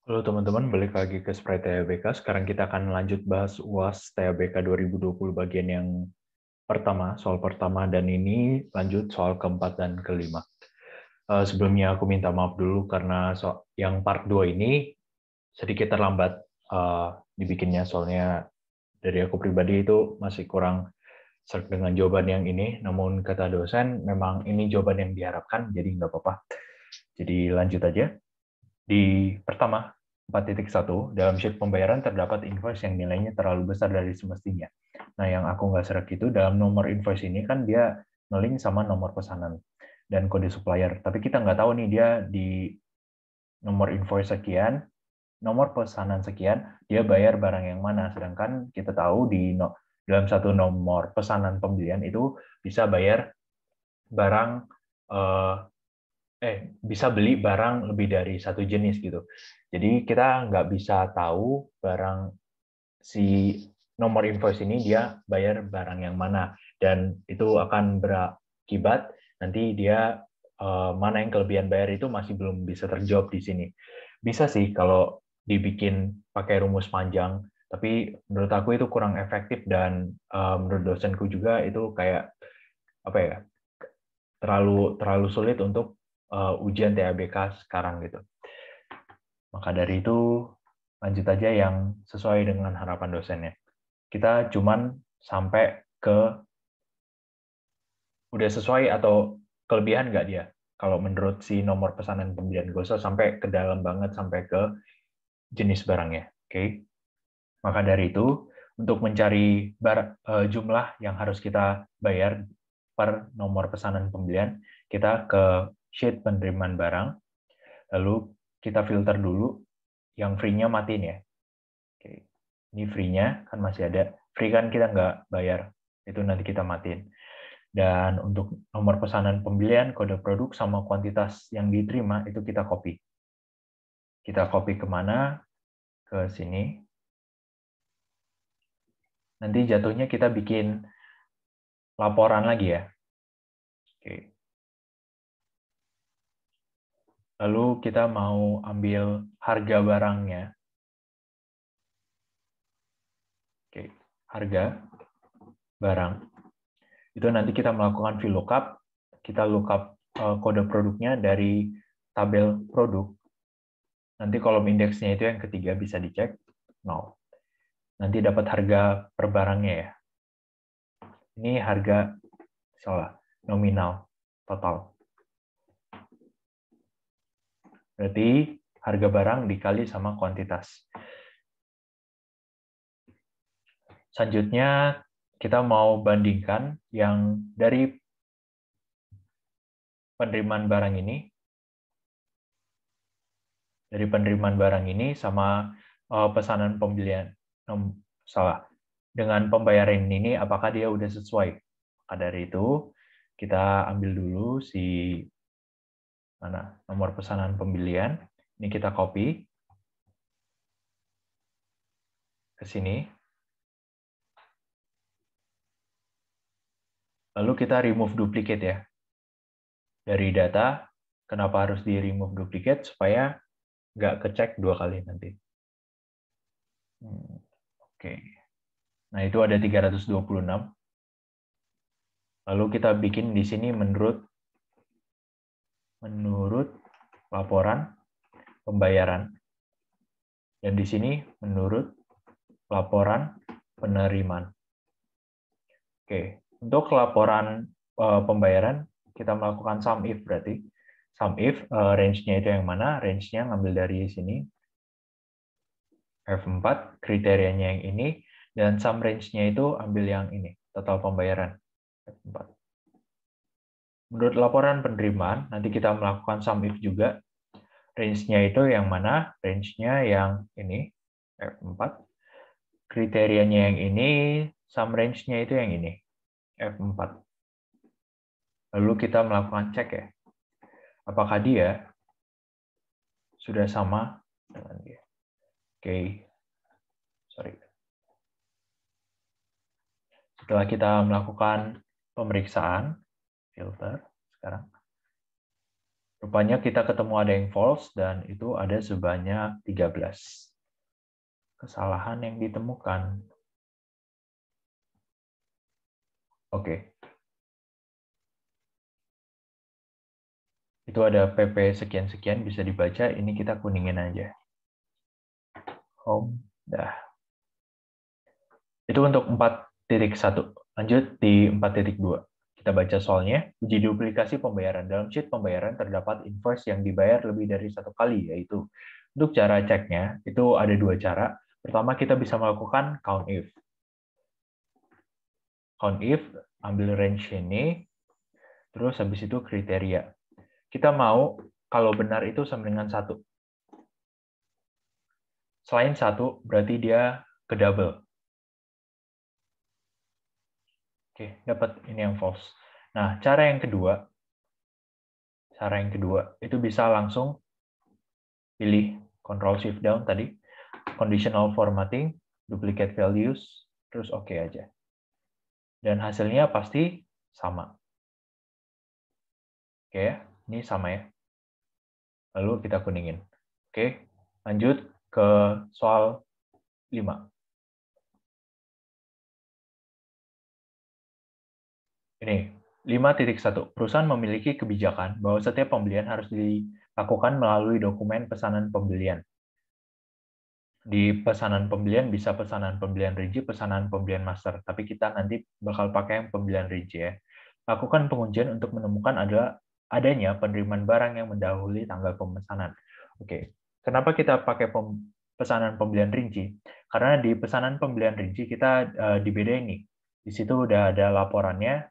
Halo teman-teman, balik lagi ke Sprite THBK. Sekarang kita akan lanjut bahas UAS THBK 2020 bagian yang pertama, soal pertama, dan ini lanjut soal keempat dan kelima. Sebelumnya aku minta maaf dulu karena yang part 2 ini sedikit terlambat dibikinnya, soalnya dari aku pribadi itu masih kurang serg dengan jawaban yang ini, namun kata dosen memang ini jawaban yang diharapkan, jadi nggak apa-apa. Jadi lanjut aja. Di pertama, 4.1, dalam sheet pembayaran terdapat invoice yang nilainya terlalu besar dari semestinya. Nah, yang aku nggak serak itu, dalam nomor invoice ini kan dia nge-link sama nomor pesanan dan kode supplier. Tapi kita nggak tahu nih dia di nomor invoice sekian, nomor pesanan sekian, dia bayar barang yang mana. Sedangkan kita tahu dalam satu nomor pesanan pembelian itu bisa bayar barang eh, bisa beli barang lebih dari satu jenis gitu. Jadi kita nggak bisa tahu barang si nomor invoice ini dia bayar barang yang mana, dan itu akan berakibat nanti dia mana yang kelebihan bayar itu masih belum bisa terjawab di sini. Bisa sih kalau dibikin pakai rumus panjang, tapi menurut aku itu kurang efektif, dan menurut dosenku juga itu kayak apa ya, terlalu terlalu sulit untuk ujian TABK sekarang gitu. Maka dari itu lanjut aja yang sesuai dengan harapan dosennya. Kita cuman sampai ke udah sesuai atau kelebihan nggak dia. Kalau menurut si nomor pesanan pembelian, gak usah sampai ke dalam banget sampai ke jenis barangnya. Oke. Maka dari itu untuk mencari jumlah yang harus kita bayar per nomor pesanan pembelian, kita ke sheet penerimaan barang. Lalu kita filter dulu, yang free-nya matiin ya. Oke. Ini free-nya kan masih ada. Free kan kita nggak bayar. Itu nanti kita matiin. Dan untuk nomor pesanan pembelian, kode produk, sama kuantitas yang diterima, itu kita copy. Kita copy kemana? Ke sini. Nanti jatuhnya kita bikin laporan lagi ya. Oke. Lalu kita mau ambil harga barangnya. Oke. Harga barang. Itu nanti kita melakukan VLOOKUP. Kita lookup kode produknya dari tabel produk. Nanti kolom indeksnya itu yang ketiga bisa dicek, 0. Nanti dapat harga per barangnya ya. Ini harga, salah, nominal, total. Berarti harga barang dikali sama kuantitas. Selanjutnya, kita mau bandingkan yang dari penerimaan barang ini, sama pesanan pembelian. Salah. Dengan pembayaran ini, apakah dia udah sesuai? Maka dari itu, kita ambil dulu si nomor pesanan pembelian. Ini kita copy ke sini. Lalu kita remove duplicate ya. Dari data, kenapa harus di remove duplicate? Supaya nggak kecek 2 kali nanti. Oke. Nah, itu ada 326. Lalu kita bikin di sini menurut laporan pembayaran. Dan di sini menurut laporan penerimaan. Oke, untuk laporan pembayaran kita melakukan sum if berarti. Sum if range-nya itu yang mana? Range-nya ngambil dari sini. F4, kriterianya yang ini, dan sum range-nya itu ambil yang ini, total pembayaran. F4. Menurut laporan penerimaan, nanti kita melakukan sum if juga. Range-nya itu yang mana? Range-nya yang ini, F4. Kriterianya yang ini, sum range-nya itu yang ini, F4. Lalu kita melakukan cek ya. Apakah dia sudah sama dengan dia? Oke. Sorry. Setelah kita melakukan pemeriksaan, filter sekarang. Rupanya kita ketemu ada yang false, dan itu ada sebanyak 13 kesalahan yang ditemukan. Oke. Itu ada PP sekian-sekian, bisa dibaca. Ini kita kuningin aja. Home. Dah. Itu untuk 4.1. Lanjut di 4.2. Kita baca soalnya. Uji duplikasi pembayaran. Dalam sheet pembayaran terdapat invoice yang dibayar lebih dari 1 kali, yaitu untuk cara ceknya, itu ada 2 cara. Pertama, kita bisa melakukan count if. Count if, ambil range ini, terus habis itu kriteria. Kita mau kalau benar itu sama dengan 1. Selain 1, berarti dia ke double. Oke, dapat ini yang false. Nah, cara yang kedua itu bisa langsung pilih Control Shift Down tadi, conditional formatting, duplicate values, terus oke aja. Dan hasilnya pasti sama. Oke, ini sama ya. Lalu kita kuningin. Oke, lanjut ke soal 5. Ini, 5.1. Perusahaan memiliki kebijakan bahwa setiap pembelian harus dilakukan melalui dokumen pesanan pembelian. Di pesanan pembelian bisa pesanan pembelian rinci, pesanan pembelian master. Tapi kita nanti bakal pakai yang pembelian rinci ya. Lakukan pengujian untuk menemukan adanya penerimaan barang yang mendahului tanggal pemesanan. Oke, kenapa kita pakai pesanan pembelian rinci? Karena di pesanan pembelian rinci kita dibedain nih. Di situ udah ada laporannya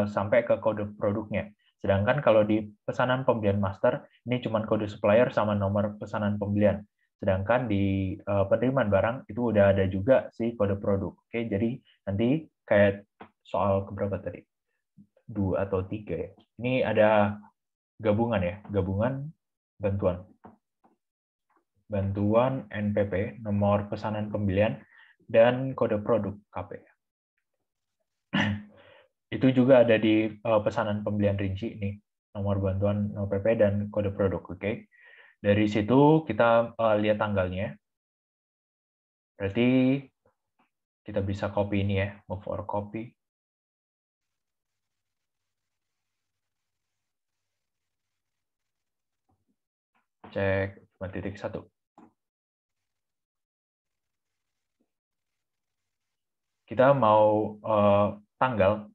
sampai ke kode produknya. Sedangkan kalau di pesanan pembelian master, ini cuma kode supplier sama nomor pesanan pembelian. Sedangkan di penerimaan barang itu udah ada juga si kode produk. Oke, jadi nanti kayak soal keberapa tadi? 2 atau 3 ya. Ini ada gabungan ya, gabungan bantuan. Bantuan NPP, nomor pesanan pembelian, dan kode produk KP. Itu juga ada di pesanan pembelian rinci nih, nomor bantuan NPP dan kode produk. Oke. Dari situ kita lihat tanggalnya. Berarti kita bisa copy ini ya, move or copy. Cek 5.1. Kita mau tanggal.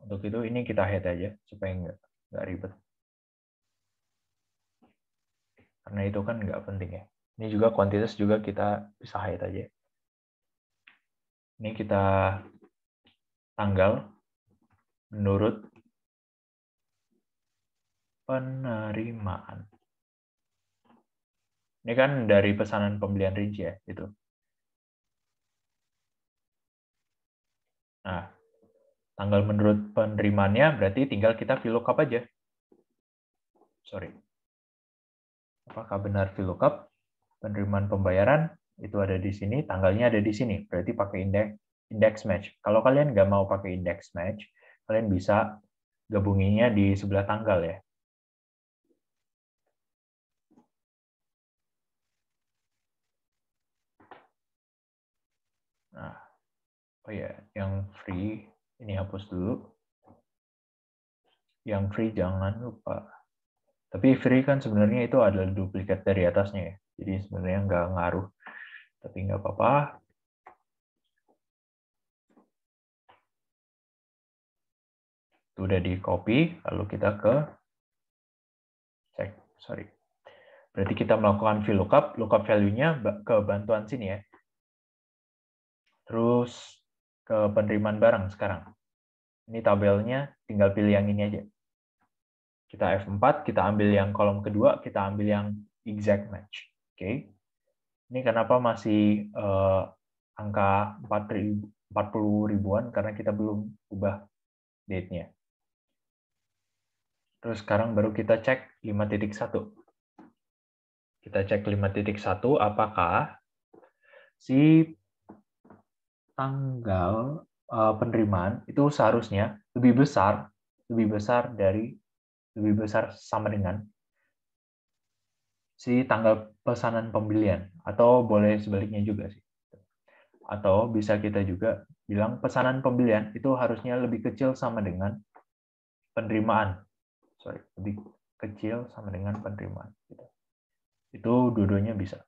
Untuk itu ini kita hide aja supaya nggak ribet. Karena itu kan nggak penting ya. Ini juga kuantitas juga kita bisa hide aja. Ini kita tanggal menurut penerimaan. Ini kan dari pesanan pembelian rinci ya, itu. Nah, tanggal menurut penerimaannya berarti tinggal kita VLOOKUP aja. Sorry. Apakah benar VLOOKUP? Penerimaan pembayaran itu ada di sini, tanggalnya ada di sini. Berarti pakai index match. Kalau kalian nggak mau pakai index match, kalian bisa gabunginnya di sebelah tanggal ya. Nah, oh ya, yang free ini hapus dulu. Yang free jangan lupa. Tapi free kan sebenarnya itu adalah duplikat dari atasnya ya. Jadi sebenarnya nggak ngaruh. Tapi nggak apa-apa. Itu udah di copy, lalu kita ke cek. Sorry. Berarti kita melakukan VLOOKUP, lookup value-nya ke bantuan sini ya. Terus ke penerimaan barang sekarang. Ini tabelnya, tinggal pilih yang ini aja. Kita F4, kita ambil yang kolom kedua, kita ambil yang exact match. Oke. Ini kenapa masih angka 40 ribuan, karena kita belum ubah date-nya. Terus sekarang baru kita cek 5.1. Kita cek 5.1 apakah si tanggal penerimaan itu seharusnya lebih besar dari lebih besar sama dengan si tanggal pesanan pembelian, atau boleh sebaliknya juga sih. Atau bisa kita juga bilang pesanan pembelian itu harusnya lebih kecil sama dengan penerimaan. Lebih kecil sama dengan penerimaan. Itu dua-duanya bisa.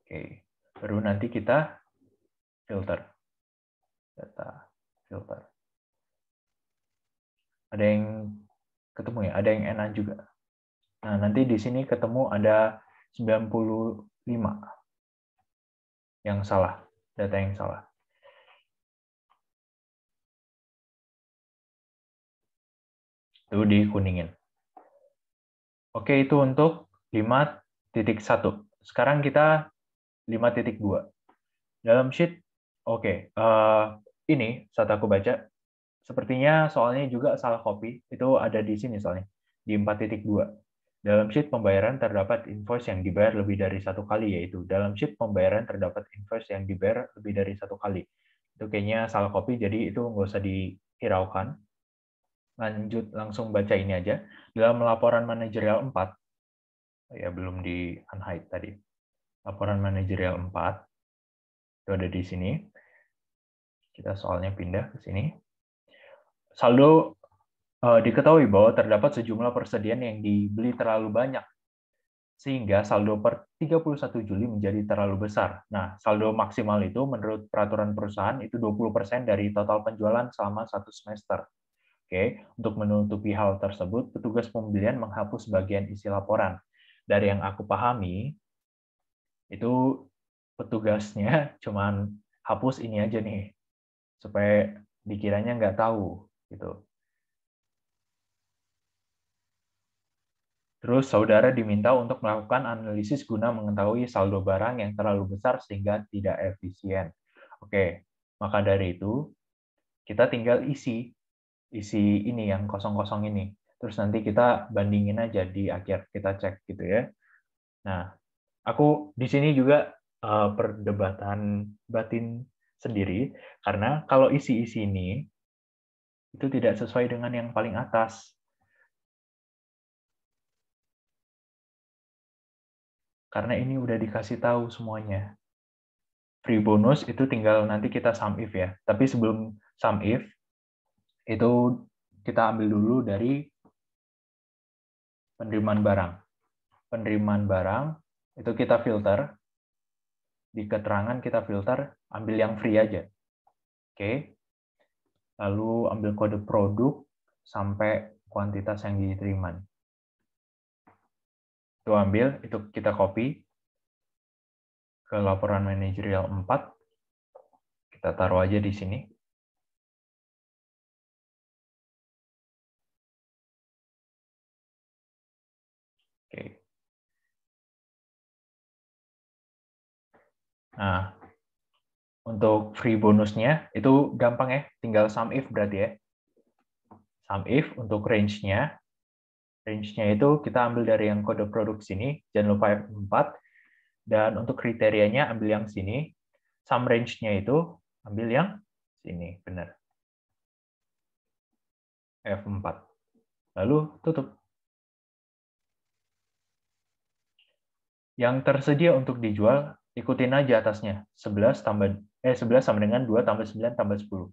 Oke, baru nanti kita filter. Data filter. Ada yang ketemu ya, ada yang enak juga. Nah, nanti di sini ketemu ada 95 yang salah, data yang salah. Itu dikuningin. Oke, itu untuk 5.1. Sekarang kita 5.2. Dalam sheet, oke, ini saat aku baca, sepertinya soalnya juga salah copy, itu ada di sini soalnya, di 4.2. Dalam sheet pembayaran terdapat invoice yang dibayar lebih dari satu kali, yaitu dalam sheet pembayaran terdapat invoice yang dibayar lebih dari satu kali. Itu kayaknya salah copy, jadi itu nggak usah dihiraukan. Lanjut langsung baca ini aja. Dalam laporan manajerial 4, ya belum di unhide tadi. Laporan manajerial 4, itu ada di sini. Kita soalnya pindah ke sini. Saldo diketahui bahwa terdapat sejumlah persediaan yang dibeli terlalu banyak, sehingga saldo per 31 Juli menjadi terlalu besar. Nah, saldo maksimal itu menurut peraturan perusahaan itu 20% dari total penjualan selama satu semester. Oke, untuk menutupi hal tersebut, petugas pembelian menghapus bagian isi laporan. Dari yang aku pahami, itu petugasnya cuman hapus ini aja nih, supaya dikiranya nggak tahu. Gitu. Terus saudara diminta untuk melakukan analisis guna mengetahui saldo barang yang terlalu besar sehingga tidak efisien. Oke, maka dari itu kita tinggal isi ini yang kosong-kosong ini. Terus nanti kita bandingin aja di akhir, kita cek gitu ya. Nah, aku di sini juga perdebatan batin sendiri, karena kalau isi-isi ini itu tidak sesuai dengan yang paling atas. Karena ini udah dikasih tahu semuanya. Free bonus itu tinggal nanti kita sum if ya. Tapi sebelum sum if, itu kita ambil dulu dari penerimaan barang. Penerimaan barang, itu kita filter. Di keterangan kita filter, ambil yang free aja. Oke. Lalu ambil kode produk sampai kuantitas yang diterima. Itu ambil, itu kita copy ke laporan manajerial 4. Kita taruh aja di sini. Oke. Nah, untuk free bonusnya itu gampang ya, tinggal sum if berarti ya. Sum if untuk range-nya itu kita ambil dari yang kode produk sini, jangan lupa F4, dan untuk kriterianya ambil yang sini, sum range-nya itu ambil yang sini, benar. F4. Lalu tutup. Yang tersedia untuk dijual, ikutin aja atasnya. 11 sama dengan 2 tambah 9 tambah 10.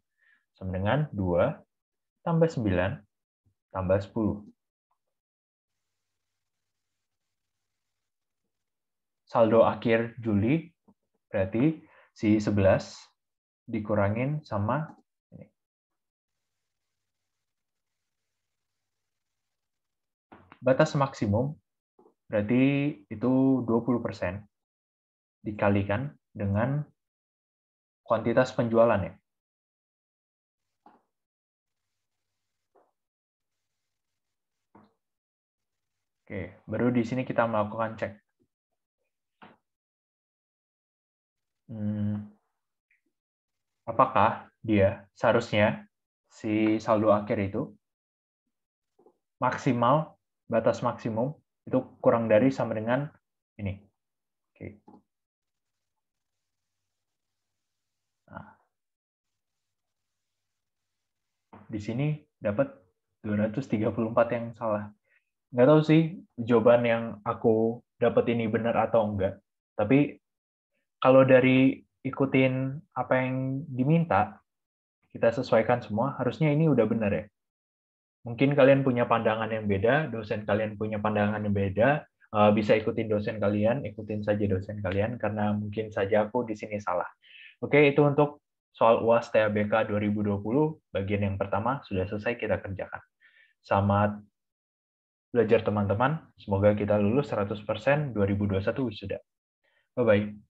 Sama dengan 2 tambah 9 tambah 10. Saldo akhir Juli berarti si 11 dikurangin sama ini. Batas maksimum berarti itu 20% dikalikan dengan kuantitas penjualan ya. Oke, baru di sini kita melakukan cek. Apakah dia seharusnya si saldo akhir itu maksimal, batas maksimum itu kurang dari sama dengan ini. Oke. Nah, di sini dapat 234 yang salah. Nggak tahu sih jawaban yang aku dapat ini benar atau enggak. Tapi kalau dari ikutin apa yang diminta, kita sesuaikan semua, harusnya ini udah benar ya. Mungkin kalian punya pandangan yang beda, dosen kalian punya pandangan yang beda, bisa ikutin dosen kalian, ikutin saja dosen kalian, karena mungkin saja aku di sini salah. Oke, itu untuk soal UAS TABK 2020, bagian yang pertama sudah selesai kita kerjakan. Selamat belajar teman-teman, semoga kita lulus 100% 2021 wisuda. Bye-bye.